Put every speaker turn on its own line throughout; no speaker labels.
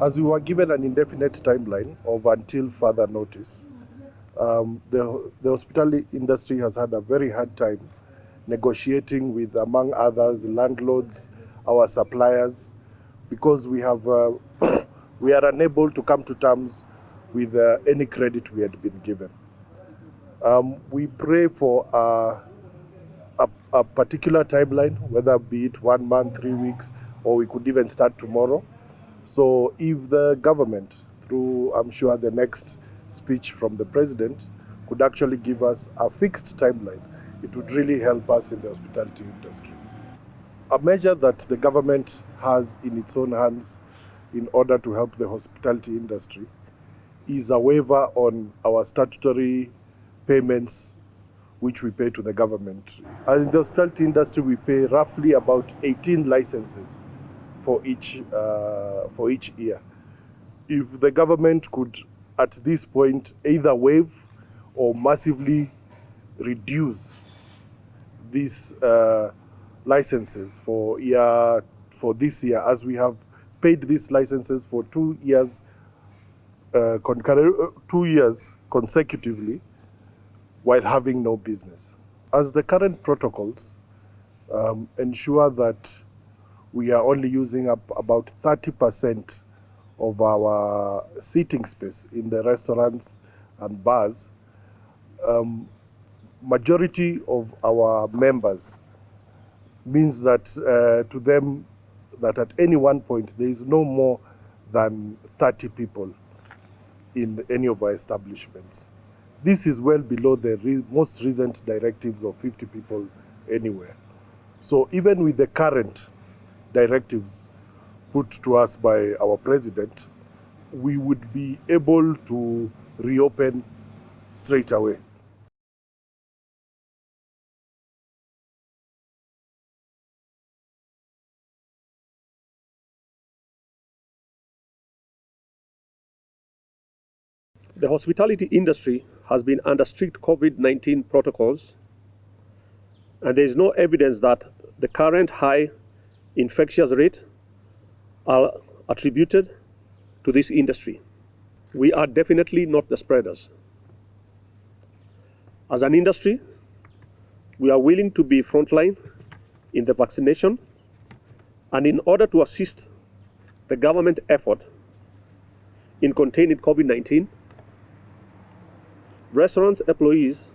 As we were given an indefinite timeline of until further notice, the hospitality industry has had a very hard time negotiating with, among others, landlords, our suppliers, because we have we are unable to come to terms with any credit we had been given. We pray for a particular timeline, whether be it 1 month, 3 weeks, or we could even start tomorrow. So if the government, through I'm sure the next speech from the president, could actually give us a fixed timeline, it would really help us in the hospitality industry. A measure that the government has in its own hands in order to help the hospitality industry is a waiver on our statutory payments which we pay to the government. And in the hospitality industry, we pay roughly about 18 licenses for each year. If the government could, at this point, either waive or massively reduce these licenses for this year, as we have paid these licenses for 2 years, 2 years consecutively, while having no business. As the current protocols ensure that we are only using up about 30% of our seating space in the restaurants and bars, majority of our members means that to them that at any one point there is no more than 30 people in any of our establishments. This is well below the most recent directives of 50 people anywhere. So even with the current directives put to us by our president, we would be able to reopen straight away.
The hospitality industry has been under strict COVID-19 protocols, and there is no evidence that the current high infectious rate are attributed to this industry. We are definitely not the spreaders. As an industry, we are willing to be frontline in the vaccination, and in order to assist the government effort in containing COVID-19, restaurants employees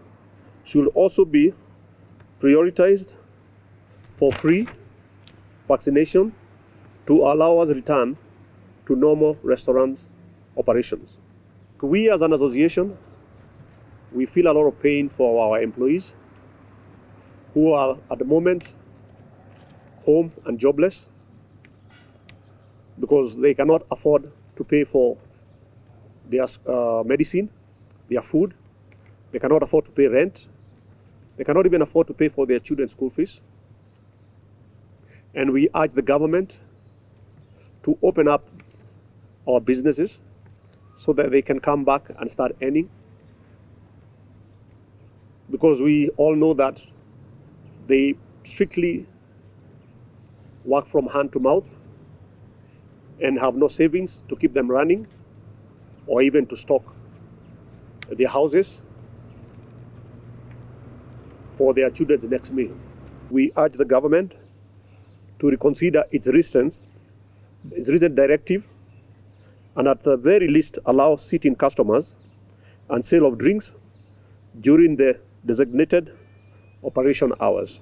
should also be prioritized for free vaccination to allow us return to normal restaurant operations. We as an association, we feel a lot of pain for our employees who are at the moment home and jobless because they cannot afford to pay for their medicine, their food. They cannot afford to pay rent. They cannot even afford to pay for their children's school fees. And we urge the government to open up our businesses so that they can come back and start earning. Because we all know that they strictly work from hand to mouth and have no savings to keep them running or even to stock their houses for their children's next meal. We urge the government to reconsider its recent directive and at the very least allow sit-in customers and sale of drinks during the designated operation hours.